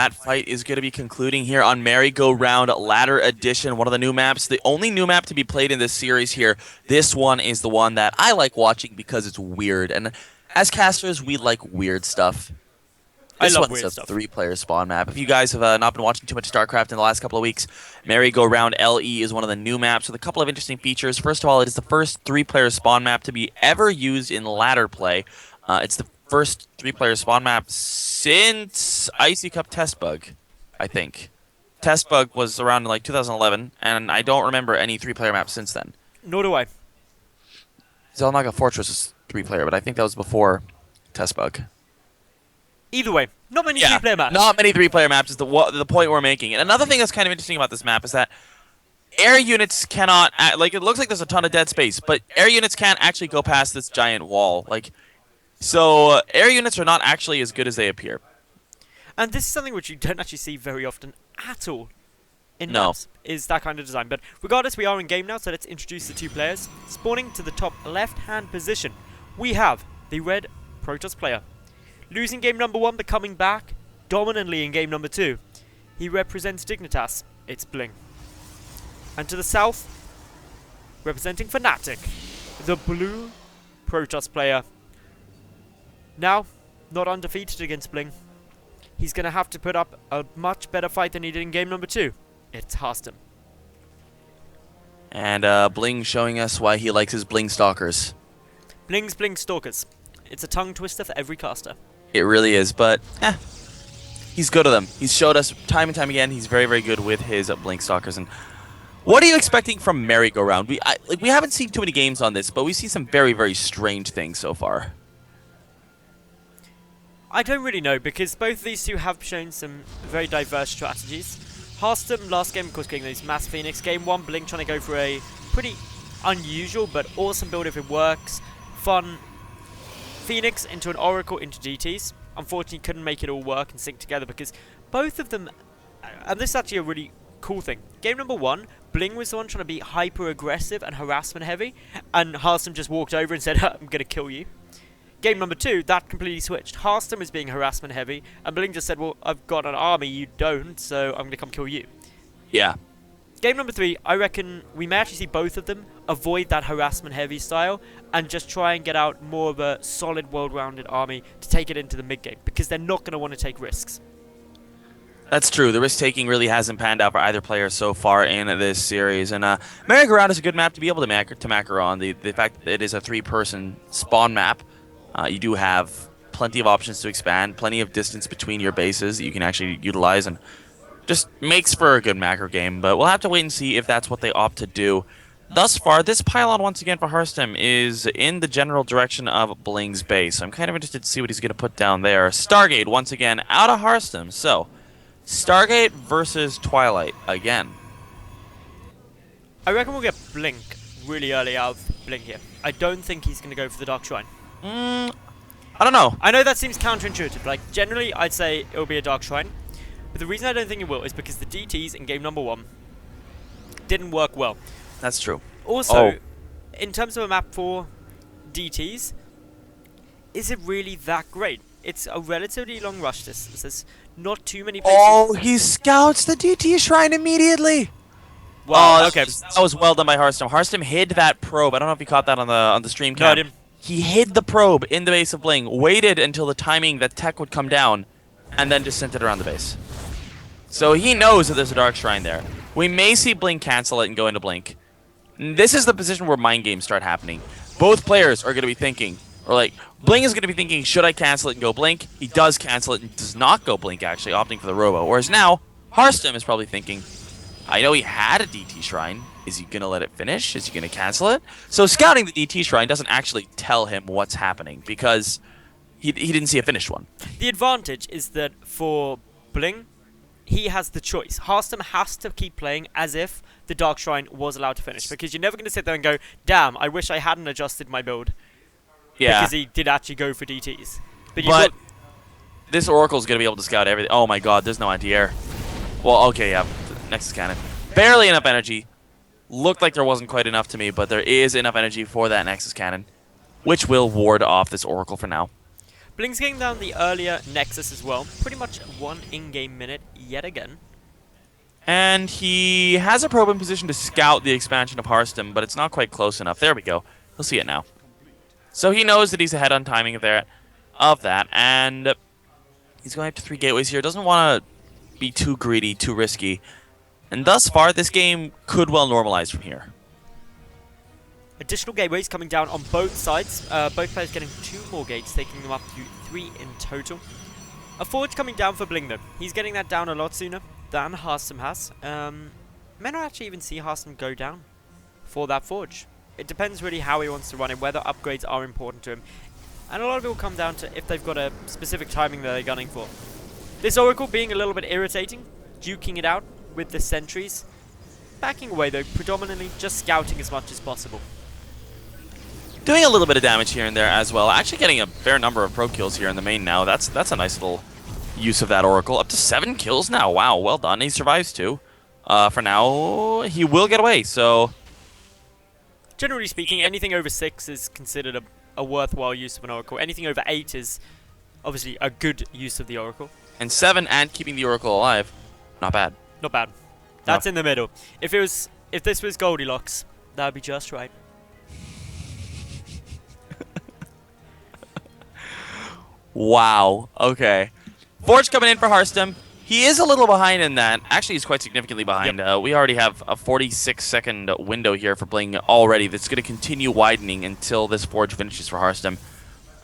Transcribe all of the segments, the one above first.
That fight is going to be concluding here on Merry-Go-Round Ladder Edition, one of the new maps. The only new map to be played in this series here. This one is the one that I like watching because it's weird. And as casters, we like weird stuff. I This love one's weird a stuff. three-player spawn map. If you guys have not been watching too much StarCraft in the last couple of weeks, Merry-Go-Round LE is one of the new maps with a couple of interesting features. First of all, it is the first three-player spawn map to be ever used in ladder play. It's the first three-player spawn map since Icy Cup Test Bug, I think. Test Bug was around in like 2011, and I don't remember any three-player maps since then. Nor do I. Zelnaga Fortress was three-player, but I think that was before Test Bug. Either way, not many three-player maps. Not many three-player maps is the point we're making. And another thing that's kind of interesting about this map is that air units cannot, like, it looks like there's a ton of dead space, but air units can't actually go past this giant wall. So air units are not actually as good as they appear. And this is something which you don't actually see very often at all in No. maps, is that kind of design. But regardless, we are in game now, so let's introduce the two players. Spawning to the top left-hand position, we have the red Protoss player. Losing game number 1, but coming back dominantly in game number 2. He represents Dignitas. It's dBlinG. And to the south, representing Fnatic, the blue Protoss player. Now, not undefeated against dBlinG. He's going to have to put up a much better fight than he did in game number 2. It's Harstem. And dBlinG showing us why he likes his bling stalkers. dBlinG's dBlinG Stalkers. It's a tongue twister for every caster. It really is, but he's good at them. He's showed us time and time again he's very, very good with his Blink Stalkers. And what are you expecting from Merry-Go-Round? We haven't seen too many games on this, but we see some very, very strange things so far. I don't really know, because both of these two have shown some very diverse strategies. Harstem last game, of course, getting those Mass Phoenix. Game 1, dBlinG trying to go for a pretty unusual but awesome build if it works. Fun Phoenix into an Oracle into GTs. Unfortunately, couldn't make it all work and sync together because both of them, and this is actually a really cool thing. Game number 1, dBlinG was the one trying to be hyper aggressive and harassment heavy, and Harstem just walked over and said, I'm gonna kill you. Game number 2, that completely switched. Harstem is being harassment heavy, and dBlinG just said, well, I've got an army, you don't, so I'm gonna come kill you. Yeah. Game number 3, I reckon we may actually see both of them avoid that harassment heavy style and just try and get out more of a solid world-rounded army to take it into the mid-game, because they're not going to want to take risks. That's true. The risk-taking really hasn't panned out for either player so far in this series. And Merry-Go-Round is a good map to be able to macro on. The fact that it is a three-person spawn map, you do have plenty of options to expand, plenty of distance between your bases that you can actually utilize, and just makes for a good macro game, but we'll have to wait and see if that's what they opt to do. Thus far, this pylon once again for Harstem is in the general direction of dBlinG's base. I'm kind of interested to see what he's going to put down there. Stargate once again out of Harstem. So, Stargate versus Twilight again. I reckon we'll get dBlinG really early out of dBlinG here. I don't think he's going to go for the Dark Shrine. I don't know. I know that seems counterintuitive. Like, generally, I'd say it will be a Dark Shrine. But the reason I don't think it will is because the DTs in game number 1 didn't work well. That's true. Also, in terms of a map for DTs, is it really that great? It's a relatively long rush distance. There's not too many places. Oh, he scouts the DT Shrine immediately. Wow, okay. That was well done by Harstem. Harstem hid that probe. I don't know if you caught that on the stream cam. No, I didn't. He hid the probe in the base of dBlinG, waited until the timing that tech would come down, and then just sent it around the base. So he knows that there's a Dark Shrine there. We may see dBlinG cancel it and go into dBlinG. This is the position where mind games start happening. Both players are going to be thinking, or like, dBlinG is going to be thinking, should I cancel it and go dBlinG? He does cancel it and does not go dBlinG, actually, opting for the Robo. Whereas now, Harstem is probably thinking, I know he had a DT Shrine. Is he going to let it finish? Is he going to cancel it? So scouting the DT Shrine doesn't actually tell him what's happening, because he didn't see a finished one. The advantage is that for dBlinG, he has the choice. Harstem has to keep playing as if the Dark Shrine was allowed to finish, because you're never going to sit there and go, damn, I wish I hadn't adjusted my build. Yeah. Because he did actually go for DTs. But this Oracle's going to be able to scout everything. Oh my god, there's no anti-air. Well, okay, yeah. Nexus Cannon. Barely enough energy. Looked like there wasn't quite enough to me, but there is enough energy for that Nexus Cannon, which will ward off this Oracle for now. blinG's getting down the earlier Nexus as well. Pretty much 1 in-game minute yet again. And he has a probe in position to scout the expansion of Harstem, but it's not quite close enough. There we go. He'll see it now. So he knows that he's ahead on timing there of that, and he's going up to 3 gateways here. Doesn't want to be too greedy, too risky. And thus far, this game could well normalize from here. Additional gateways coming down on both sides. Both players getting 2 more gates, taking them up to 3 in total. A forge coming down for blinG though. He's getting that down a lot sooner than Harstem has. May not actually even see Harstem go down for that forge. It depends really how he wants to run it, whether upgrades are important to him. And a lot of it will come down to if they've got a specific timing that they're gunning for. This Oracle being a little bit irritating, duking it out with the sentries. Backing away though, predominantly just scouting as much as possible. Doing a little bit of damage here and there as well. Actually getting a fair number of pro kills here in the main now. That's a nice little use of that Oracle. Up to 7 kills now. Wow, well done. He survives too. For now, he will get away, so... Generally speaking, anything over 6 is considered a worthwhile use of an Oracle. Anything over 8 is obviously a good use of the Oracle. And 7 and keeping the Oracle alive. Not bad. Not bad. That's in the middle. If this was Goldilocks, that would be just right. Wow. Okay. Forge coming in for Harstem. He is a little behind in that. Actually, he's quite significantly behind. Yep. We already have a 46-second window here for blinG already that's going to continue widening until this Forge finishes for Harstem.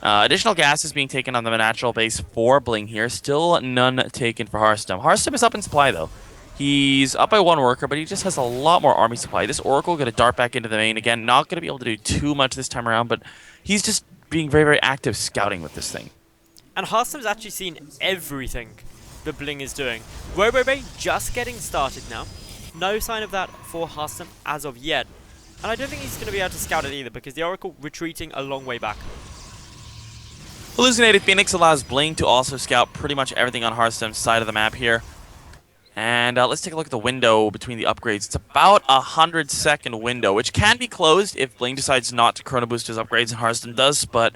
Additional gas is being taken on the natural base for blinG here. Still none taken for Harstem. Harstem is up in supply, though. He's up by 1 worker, but he just has a lot more army supply. This Oracle going to dart back into the main again. Not going to be able to do too much this time around, but he's just being very, very active scouting with this thing. And Harstem's actually seen everything that blinG is doing. Robobe just getting started now. No sign of that for Harstem as of yet. And I don't think he's going to be able to scout it either, because the Oracle retreating a long way back. Hallucinated Phoenix allows blinG to also scout pretty much everything on Harstem's side of the map here. And let's take a look at the window between the upgrades. It's about a 100-second window, which can be closed if blinG decides not to chrono boost his upgrades, and Harstem does, but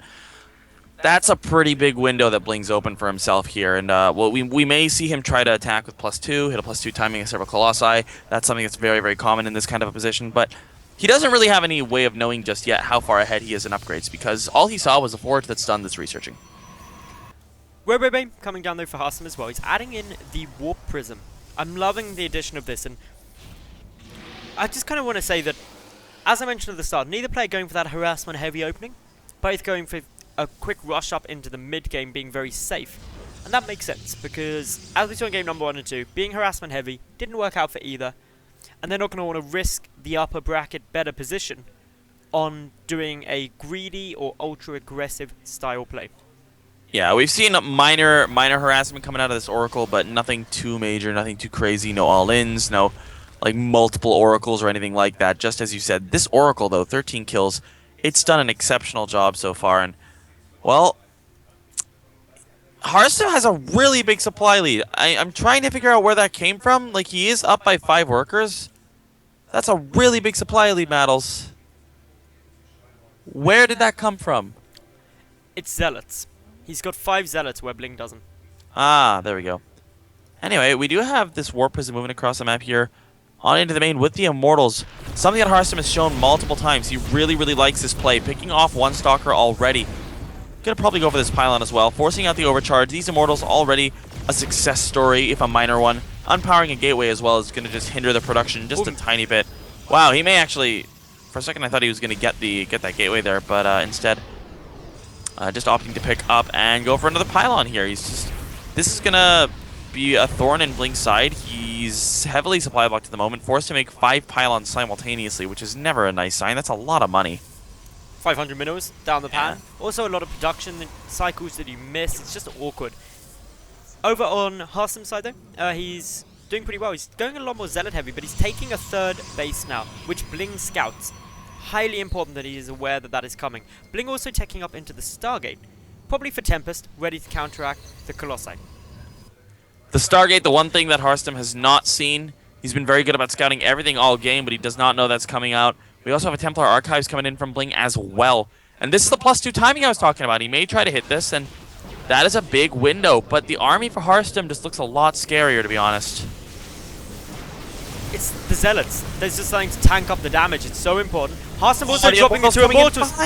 that's a pretty big window that blinG's open for himself here. And well, we may see him try to attack with +2, hit a +2 timing of several Colossi. That's something that's very, very common in this kind of a position, but he doesn't really have any way of knowing just yet how far ahead he is in upgrades, because all he saw was a forge that's done this researching. Robobe coming down though for Harstem as well. He's adding in the Warp Prism. I'm loving the addition of this, and I just kind of want to say that, as I mentioned at the start, neither player going for that harassment heavy opening, both going for a quick rush up into the mid game, being very safe. And that makes sense, because as we saw in game number 1 and 2, being harassment heavy didn't work out for either, and they're not going to want to risk the upper bracket better position on doing a greedy or ultra aggressive style play. Yeah, we've seen minor harassment coming out of this Oracle, but nothing too major, nothing too crazy, no all-ins, no like multiple Oracles or anything like that. Just as you said, this Oracle, though, 13 kills, it's done an exceptional job so far, and, well, Harstem has a really big supply lead. I'm trying to figure out where that came from. Like, he is up by 5 workers. That's a really big supply lead, Maddles. Where did that come from? It's Zealots. He's got 5 Zealots where blinG doesn't. Ah, there we go. Anyway, we do have this Warp Prism moving across the map here on into the main with the Immortals. Something that Harstem has shown multiple times. He really, really likes this play. Picking off 1 Stalker already. Gonna probably go for this pylon as well. Forcing out the overcharge. These Immortals already a success story, if a minor one. Unpowering a gateway as well is gonna just hinder the production just a tiny bit. Wow, he may actually... For a second I thought he was gonna get that gateway there, but instead... just opting to pick up and go for another pylon here. This is gonna be a thorn in blinG's side. He's heavily supply blocked at the moment, forced to make 5 pylons simultaneously, which is never a nice sign. That's a lot of money. 500 minnows down the pan. Also a lot of production cycles that you miss. It's just awkward. Over on Harstem's side though, he's doing pretty well. He's going a lot more Zealot heavy, but he's taking a 3rd base now, which blinG scouts. Highly important that he is aware that that is coming. blinG also taking up into the Stargate, probably for Tempest, ready to counteract the Colossi. The Stargate, the one thing that Harstem has not seen. He's been very good about scouting everything all game, but he does not know that's coming out. We also have a Templar Archives coming in from blinG as well. And this is the +2 timing I was talking about. He may try to hit this, and That is a big window, but the army for Harstem just looks a lot scarier, to be honest. It's the Zealots. They're just starting to tank up the damage. It's so important. Harstem also dropping into Immortals.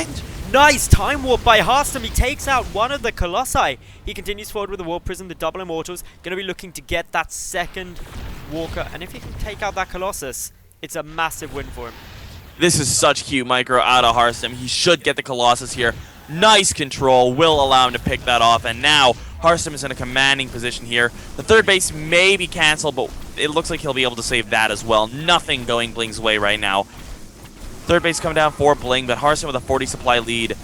Nice time warp by Harstem. He takes out one of the Colossi. He continues forward with the Warp Prism, the double Immortals. Going to be looking to get that second Walker. And if he can take out that Colossus, it's a massive win for him. This is such cute micro out of Harstem. He should get the Colossus here. Nice control. Will allow him to pick that off. And now Harstem is in a commanding position here. The third base may be cancelled, but it looks like he'll be able to save that as well. Nothing going BLING's way right now. Third base coming down for BLING, but Harstem with a 40 supply lead.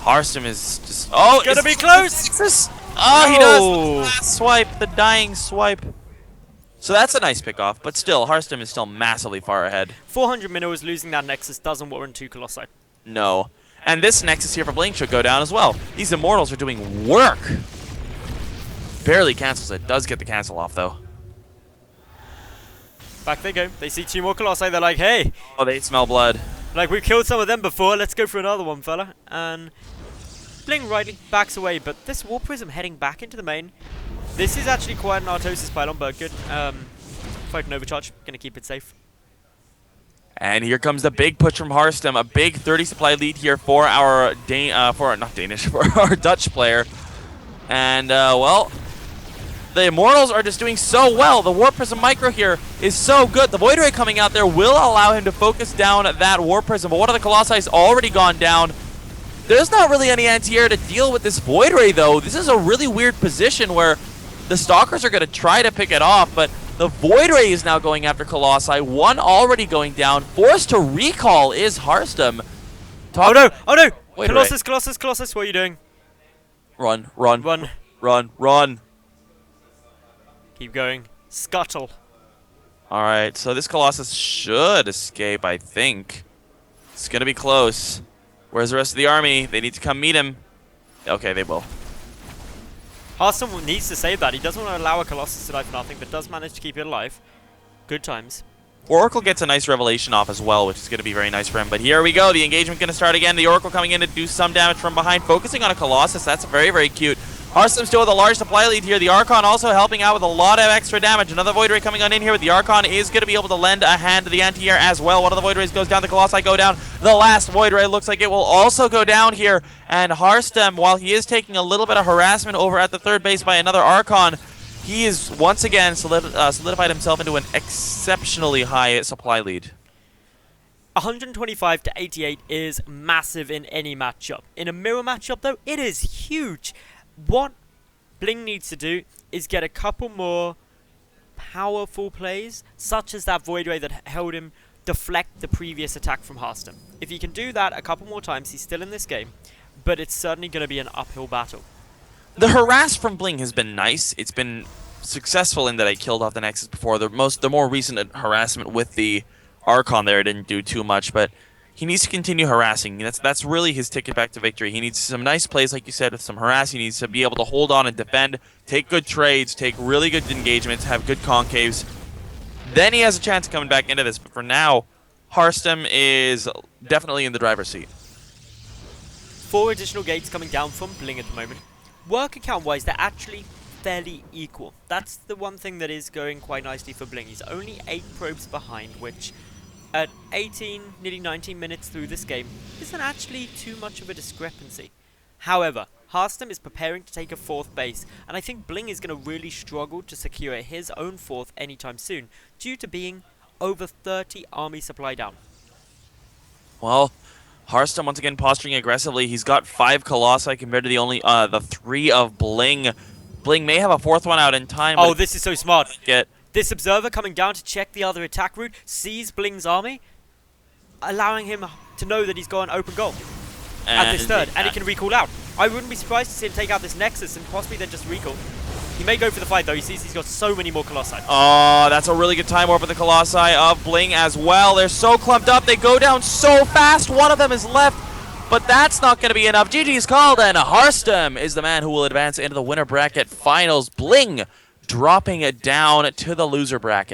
Harstem is just... Oh, it's gonna be close! Oh, he does! The last swipe, the dying swipe. So that's a nice pickoff, but still, Harstem is still massively far ahead. 400 minnows, losing that Nexus doesn't warrant 2 Colossi. No. And this Nexus here for BLING should go down as well. These Immortals are doing work. Barely cancels it. Does get the cancel off, though. Back they go. They see 2 more Colossi. They're like, hey. Oh, they smell blood. Like, we've killed some of them before. Let's go for another one, fella. And BLING rightly backs away. But this Warp Prism heading back into the main. This is actually quite an Artosis pylon, but good. Fight an overcharge. Gonna keep it safe. And here comes the big push from Harstem. A big 30 supply lead here for our for our Dutch player. And well, the Immortals are just doing so well. The Warp Prism micro here is so good. The Void Ray coming out there will allow him to focus down that Warp Prism. But one of the Colossi has already gone down. There's not really any anti-air to deal with this Void Ray, though. This is a really weird position where the Stalkers are going to try to pick it off, but the Void Ray is now going after Colossi. One already going down. Forced to recall is Harstem. Oh no! Oh no! Void Colossus, Ray. Colossus, Colossus, what are you doing? Run, run, Run. run, run. Keep going. Scuttle. Alright, so this Colossus should escape, I think. It's going to be close. Where's the rest of the army? They need to come meet him. Okay, they will. Harstem needs to save that. He doesn't want to allow a Colossus to die for nothing, but does manage to keep it alive. Good times. Oracle gets a nice Revelation off as well, which is going to be very nice for him. But here we go. The engagement going to start again. The Oracle coming in to do some damage from behind, focusing on a Colossus. That's very, very cute. Harstem still with a large supply lead here. The Archon also helping out with a lot of extra damage. Another Void Ray coming on in here, but the Archon is going to be able to lend a hand to the anti-air as well. One of the Void Rays goes down. The Colossi go down. The last Void Ray looks like it will also go down here. And Harstem, while he is taking a little bit of harassment over at the third base by another Archon, he is once again solidified himself into an exceptionally high supply lead. 125 to 88 is massive in any matchup. In a mirror matchup, though, it is huge. What BLING needs to do is get a couple more powerful plays, such as that Void Ray that held him deflect the previous attack from Harstem. If he can do that a couple more times, he's still in this game, but it's certainly going to be an uphill battle. The harass from BLING has been nice. It's been successful in that I killed off the Nexus before. The more recent harassment with the Archon there didn't do too much, but he needs to continue harassing. That's really his ticket back to victory. He needs some nice plays, like you said, with some harass. He needs to be able to hold on and defend, take good trades, take really good engagements, have good concaves. Then he has a chance of coming back into this. But for now, Harstem is definitely in the driver's seat. 4 additional gates coming down from BLING at the moment. Work account-wise, they're actually fairly equal. That's the one thing that is going quite nicely for BLING. He's only 8 probes behind, which at 18, nearly 19 minutes through this game isn't actually too much of a discrepancy. However, Harstem is preparing to take a 4th base, and I think BLING is going to really struggle to secure his own 4th anytime soon, due to being over 30 army supply down. Well, Harstem once again posturing aggressively. He's got 5 Colossi compared to the 3 of BLING. BLING may have a 4th one out in time. Oh, this is so smart. Get This Observer coming down to check the other attack route, sees BLING's army, allowing him to know that he's got an open goal at this third, and he can recall out. I wouldn't be surprised to see him take out this Nexus and possibly then just recall. He may go for the fight though, he sees he's got so many more Colossi. Oh, that's a really good time warp for the Colossi of BLING as well. They're so clumped up, they go down so fast, one of them is left, but that's not going to be enough. GG's called, and Harstem is the man who will advance into the winner bracket finals. BLING dropping it down to the loser bracket.